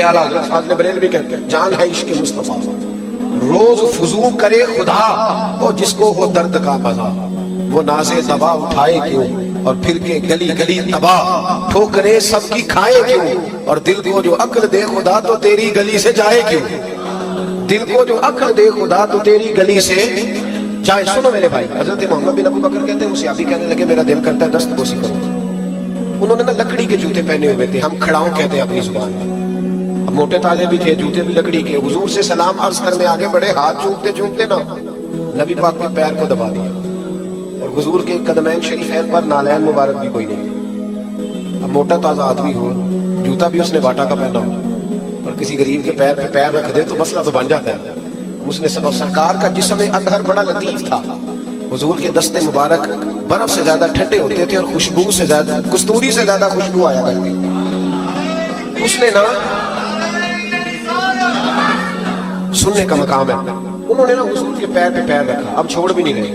میرے اعلیٰ حضرت فاضل بریلوی کہتے ہیں جان ہے عشق مصطفیٰ، روز فضو کرے خدا اور جس کو ہو درد کا مزہ، وہ نازے دبا اٹھائے کیوں اور پھر کے گلی گلی تباہ، ٹھوکرے سب کی کھائے کیوں اور دل کو جو عقل دے خدا تو تیری گلی سے جائے کیوں، دل کو جو عقل دے خدا تو تیری گلی سے جائے۔ سنو میرے بھائی، حضرت محمد بن ابو بکر کہتے ہیں اسے ابھی کہنے لگے میرا دل کرتا ہے دست بوسی کروں۔ انہوں نے نا لکڑی کے جوتے پہنے ہوئے تھے، ہم کھڑاؤں کہتے ہیں اپنی زبان میں، اب موٹے تازے بھی تھے، جوتے بھی لکڑی کے۔ حضور سے سلام عرض کرنے آگے بڑے، ہاتھ چومتے چومتے نا نبی پاک کے پیر کو دبا دیا، اور حضور کے قدمین شریفین پر نالین مبارک بھی کوئی نہیں۔ اب موٹا تازہ آدمی ہو، جوتا بھی اس نے باٹا کا پہنا ہو، اور کسی غریب کے پیر پہ پیر رکھ دے تو مسئلہ تو بن جاتا ہے۔ اس نے سرکار کا جسم اطہر بڑا لطیف تھا، حضور کے دستے مبارک برف سے زیادہ ٹھنڈے ہوتے تھے اور خوشبو سے زیادہ، کستوری سے زیادہ خوشبو آیا کرتی۔ اس نے نا سننے کا مقام ہے، انہوں نے نا حضور کے پیر پہ پیر رکھا، اب چھوڑ بھی نہیں رہے،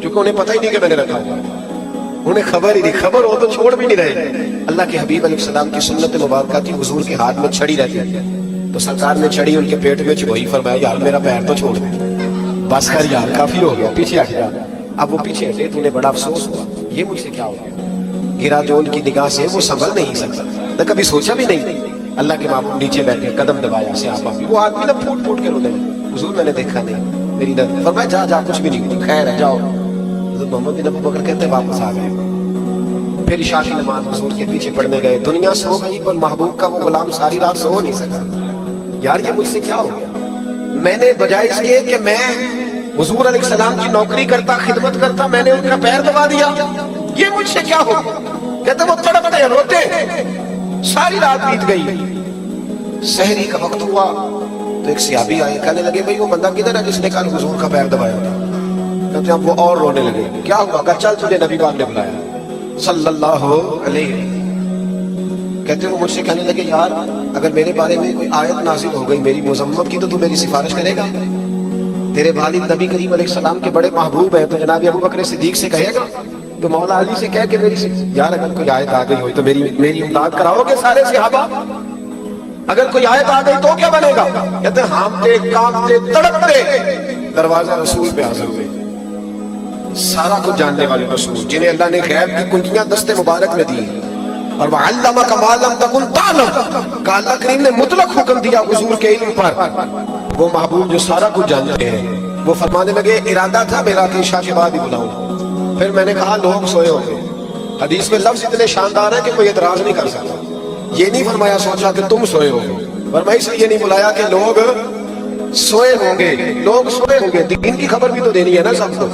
کیونکہ انہیں پتہ ہی نہیں کہ میں نے رکھا ہوا، انہیں خبر ہی نہیں، خبر ہو تو چھوڑ بھی نہیں رہے۔ اللہ کے حبیب علیہ السلام کی سنت مبارکہ تھی، حضور کے ہاتھ میں چھڑی رہتی ہے، تو سرکار نے چھڑی ان کے پیٹ میں چبھائی، فرمایا یار میرا پیر تو چھوڑ دے، بس کر یار کافی ہو گیا، پیچھے ہٹ جا۔ اب وہ پیچھے ہٹے تو انہیں بڑا افسوس ہوا، یہ مجھ سے کیا ہو گیا، گرا جو ان کی نگاہ سے وہ سنبھل نہیں سکتا، نہ کبھی سوچا بھی نہیں۔ اللہ کے محبوب نیچے بیٹھے، قدم دبایا صحابہ بھی، وہ آدمی نہ پھوٹ پھوٹ کے رونے لگے، حضور میں نے دیکھا نہیں میری نظر، فرمایا جا جا کچھ بھی نہیں ہوتا، خیر ہے جاؤ۔ حضرت محمد بن ابو بکر کہتے ہیں واپس آ گئے، پھر عشاء کی نماز حضور کے پیچھے پڑھنے گئے، دنیا سو گئی پر محبوب کا وہ غلام ساری رات سو نہیں سکا۔ یار یہ مجھ سے کیا ہو گیا، میں نے بجائے اس کے کہ میں حضور علیہ السلام کی نوکری کرتا، خدمت کرتا، میں نے ان کا پیر دبا دیا، یہ مجھ سے کیا ہو گیا۔ کہتے وہ تڑپتے روتے، ساری رات بیت گئی، سحری کا وقت ہوا تو ایک صحابی آئے، کہنے لگے بھئی وہ بندہ کدھر ہے جس نے کل حضور کا پیر دبایا تھا؟ کہتے ہیں وہ اور رونے لگے، کیا ہوا؟ کہ چل تجھے نبی پاک نے بلایا صلی اللہ علیہ۔ کہتے ہیں وہ مجھ سے کہنے لگے یار اگر میرے بارے میں کوئی آیت نازل ہو گئی میری مذمت کی تو میری سفارش کرے گا؟ تیرے والد نبی کریم علیہ السلام کے بڑے محبوب ہیں، تو جناب ابو بکر صدیق سے کہے گا، تو مولا علی سے کہہ کے میری یار اگر کوئی آیت آ گئی ہوئی تو میری امداد کراؤ گے سارے صحابہ؟ اگر کوئی آیت آ گئی تو کیا بنے گا؟ کہتے ہیں ہانپتے کانپتے تڑپتے دروازہ رسول پہ حاضر ہوئے، سارا کچھ جاننے والے رسول جنہیں اللہ نے غیب کی کنجیاں دستے مبارک میں دی، اور وَعَلَّمَكَ مَا لَمْ تَكُنْ تَعْلَمْ کہ اللہ کریم نے مطلق حکم دیا حضور کے علم پر، وہ محبوب جو سارا کچھ جانتے ہیں۔ وہ فرمانے لگے ارادہ تھا میرا کہ عشاء کے بعد ہی بلاؤں، پھر میں نے کہا لوگ سوئے ہوں گے، حدیث میں لفظ اتنے شاندار ہے کہ کوئی اعتراض نہیں کر سکتا، یہ نہیں فرمایا سوچا کہ تم سوئے ہو گے، فرمایا اس لیے نہیں بلایا کہ لوگ سوئے ہوں گے، لوگ سوئے ہوں گے، دین کی خبر بھی تو دینی ہے نا سب کو،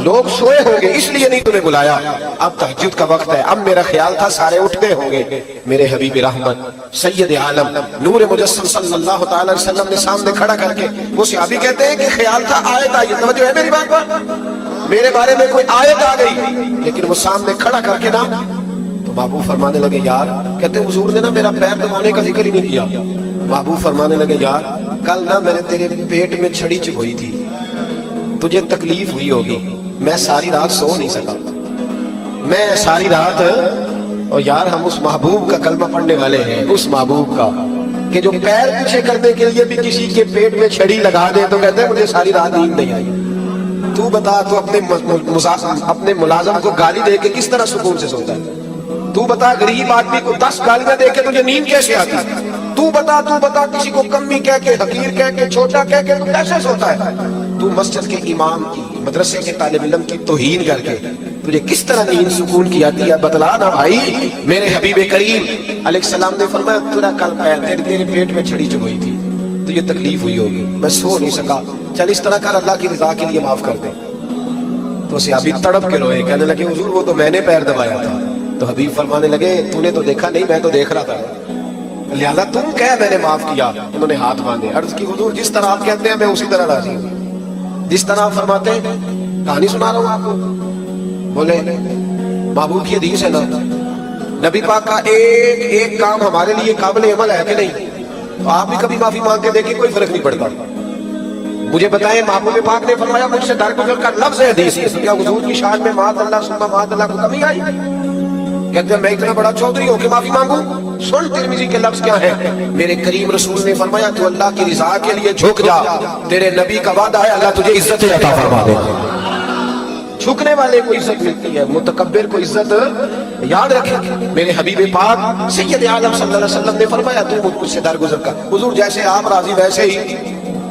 لوگ سوئے ہوں گے اس لیے نہیں تمہیں بلایا، اب تہجد کا وقت ہے، اب میرا خیال تھا سارے اٹھ گئے ہوں گے۔ میرے حبیب رحمت سید عالم نور مجسم صلی اللہ تعالی علیہ وسلم نے سامنے کھڑا کر کے، وہ صحابی کہتے ہیں کہ خیال تھا آیت آئی، توجہ ہے میری بات پر، میرے بارے میں کوئی آیت آ گئی، لیکن وہ سامنے کھڑا کر کے نا تو محبوب فرمانے لگے یار، کہتے ہیں حضور نے نا میرا پیر دبانے کا ذکر ہی نہیں کیا، محبوب فرمانے لگے یار کل نا میں نے تیرے پیٹ میں چھڑی چبھوئی تھی، تجھے تکلیف ہوئی ہوگی، میں ساری رات سو نہیں سکا، میں ساری رات، اور یار ہم اس محبوب کا کلمہ پڑھنے والے ہیں، اس محبوب کا کہ جو پیر پیچھے کرنے کے لیے بھی کسی کے پیٹ میں چھڑی لگا دے تو کہتے ہیں مجھے ساری رات نیند نہیں آئی۔ تو بتا تو اپنے ملازم کو گالی دے کے کس طرح سکون سے سوتا ہے؟ تو بتا غریب آدمی کو 10 گالیاں دے کے تجھے نیند کیسے آتی؟ تو بتا کسی کو کمی کہہ کے، حقیر کہہ کے، چھوٹا کہہ کے تو کیسے سوتا ہے؟ تو مسجد کے امام کی، مدرسے کے طالب علم کی توہین کر کے تجھے کس طرح نیند سکون کی آتی ہے؟ بتلا نا بھائی۔ میرے حبیب کریم علیہ السلام نے فرمایا تیرا کل پیر تیرے پیٹ میں چھڑی چبھوئی تھی، تجھے تکلیف ہوئی ہوگی، میں سو نہیں سکا، چل اس طرح کر اللہ کی رضا کے لیے معاف کر دے۔ تو صحابی تڑپ کے روئے، کہنے لگے حضور وہ تو میں نے پیر دبایا تھا۔ تو حبیب فرمانے لگے تو نے تو دیکھا نہیں، میں تو دیکھ رہا تھا، لہذا تم کہہ میں نے معاف کیا۔ انہوں نے ہاتھ باندھے، عرض کی حضور جس طرح آپ کہتے ہیں میں اسی طرح راضی ہوں، جس طرح آپ فرماتے ہیں، کہانی سنا رہا ہوں آپ کو۔ بولے محبوب کی حدیث ہے نا، نبی پاک کا ایک کام ہمارے لیے قابل عمل ہے کہ نہیں؟ تو آپ بھی کبھی معافی مانگ کے دیکھیں، کوئی فرق نہیں پڑتا۔ مجھے بتائیں محبوب پاک نے فرمایا مجھ سے درگزر کا لفظ ہے حدیث ہے، کیا حضور کی شان میں مات اللہ سنہ مات اللہ کو کمی آئی؟ کہتے ہیں میں اتنا بڑا چودھری ہوں کہ معافی مانگوں؟ سن ترمذی کے لفظ کیا ہے، میرے کریم رسول نے فرمایا تو اللہ کی رضا کے لیے جھک جا، تیرے نبی کا وعدہ ہے اللہ تجھے عزت عطا فرما دے گا۔ جھکنے والے کو عزت ملتی ہے، متکبر کو عزت یاد رکھے۔ میرے حبیب پاک سید عالم صلی اللہ علیہ وسلم نے فرمایا تو مجھ سے درگزر کر، حضور جیسے آپ راضی ویسے ہی۔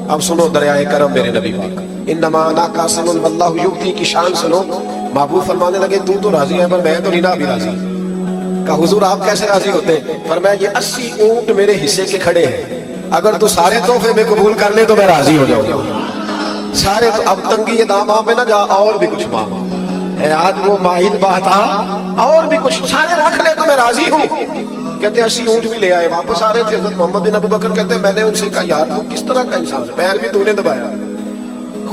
اب سنو دریائے کرم میرے نبی پاک، انما انا قاسم واللہ یؤتی کی شان سنو۔ محبوب فرمانے لگے تو راضی ہے پر میں تو نہیں نا بھی راضی۔ کہا حضور آپ کیسے راضی ہوتے ہیں؟ فرمایا یہ 80 اونٹ میرے حصے کے کھڑے ہیں، اگر تو سارے تحفے میں قبول کر لے تو میں راضی ہو جاؤں گا۔ سارے تو اب تنگی یہ دام میں نہ جا، اور بھی کچھ مانگ ہے آج وہ ماہد بہتا، اور بھی کچھ سارے رکھ لے تو میں راضی ہوں۔ کہتے ہیں 80 اونٹ بھی لے آئے، واپس آ رہے تھے حضرت محمد بن ابو بکر کہتے ہیں میں نے ان سے کہا یار تو کس طرح کا انسان ہے، پیر بھی تو نے دبایا،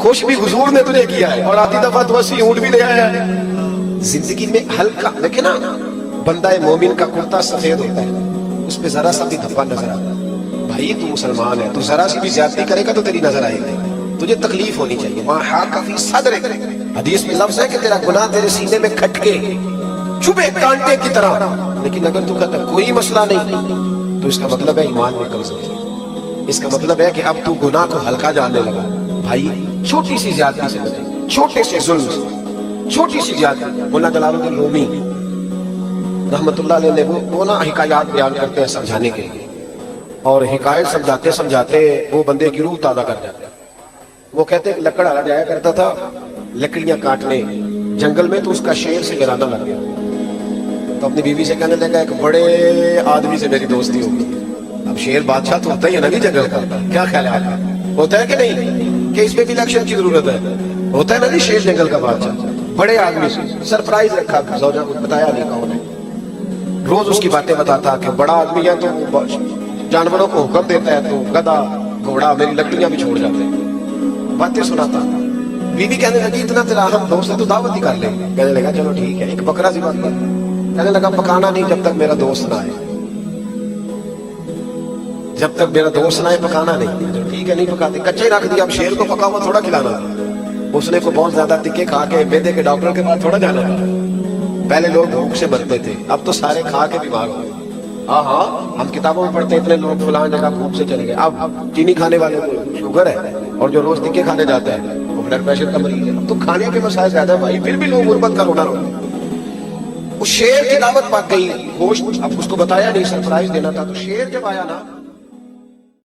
خوش بھی حضور نے تجھے کیا ہے، اور آتی دفعہ تو 80 اونٹ بھی لے آیا ہے۔ زندگی میں ہلکا دیکھیں نا، بندہ مومن کا کرتا سفید ہوتا ہے، اس پہ ذرا سا بھی دھبا نظر آتا ہے، بھائی تو مسلمان ہے، تو ذرا سی بھی زیادتی کرے گا تو تیری نظر آئے گی، تجھے تکلیف ہونی چاہیے۔ وہاں حاک فی صدر، حدیث میں لفظ ہے کہ تیرا گناہ تیرے سینے میں کھٹکے چبھے کانٹے کی طرح، لیکن اگر تو کہتا کوئی مسئلہ نہیں تو اس کا مطلب ہے ایمان میں کمزوری، اس کا مطلب ہے کہ اب تو گناہ کو ہلکا جاننے لگا۔ بھائی چھوٹی سی زیادتی سے بچے، چھوٹے سے ظلم سے، چھوٹی سی زیادتی۔ مولانا جلال الدین رومی رحمت اللہ علیہ نے وہ نا حکایات بیان کرتے ہیں سمجھانے کے لیے، اور حکایت سمجھاتے سمجھاتے وہ بندے کی روح تازہ کر جاتے ہیں۔ وہ کہتے ہیں کہ لکڑ جایا کرتا تھا لکڑیاں کاٹنے جنگل میں، تو اس کا شیر سے گرانا لگ گیا، تو اپنی بیوی سے کہنے لگا ایک بڑے آدمی سے میری دوستی ہوگی۔ اب شیر بادشاہ تو ہوتا ہی ہے نا جنگل کا، کیا خیال ہے آپ کا؟ ہوتا ہے کہ نہیں کہ اس پہ بھی الیکشن کی ضرورت ہے؟ ہوتا ہے نا جی، شیر جنگل کا بادشاہ بڑے آدمی سے سرپرائز رکھا، زوجہ کو بتایا نہیں کون ہے، روز اس کی باتیں بتاتا کہ بڑا آدمی ہے تو جانوروں کو حکم دیتا ہے، تو گدھا گھوڑا میری لکڑیاں بھی چھوڑ جاتے ہیں، باتیں سناتا۔ بیوی کہنے لگی اتنا تیرا اہم دوست ہے تو دعوت ہی کر لے۔ کہنے لگا چلو ٹھیک ہے، ایک بکرا ذبح کر۔ کہنے لگا پکانا نہیں جب تک میرا دوست نہ آئے، جب تک میرا دوست نہ آئے پکانا نہیں۔ ٹھیک ہے نہیں پکاتے، کچا ہی رکھ دیا، اب شیر کو پکا ہوا تھوڑا کھلانا، اس نے کو بہت زیادہ تکے کھا کے معدے کے ڈاکٹر کے پاس تھوڑا جانا تھا۔ پہلے لوگ بھوک سے مرتے تھے، اب تو سارے کھا کے بیمار ہو گئے۔ ہاں ہم کتابوں میں پڑھتے اتنے لوگ فلان جگہ بھوک سے چلے گئے۔ اب چینی کھانے والے کو شوگر ہے، اور جو روز تکے کھانے جاتا ہے وہ بلڈ پریشر کا مریض ہے۔ اب تو کھانے کے مسائل زیادہ بھائی، پھر بھی لوگ غربت کا رونا رو۔ اس شیر کی دعوت پاک گئی، گوشت اب اس کو بتایا نہیں، سرپرائز دینا تھا، تو شیر جب آیا نا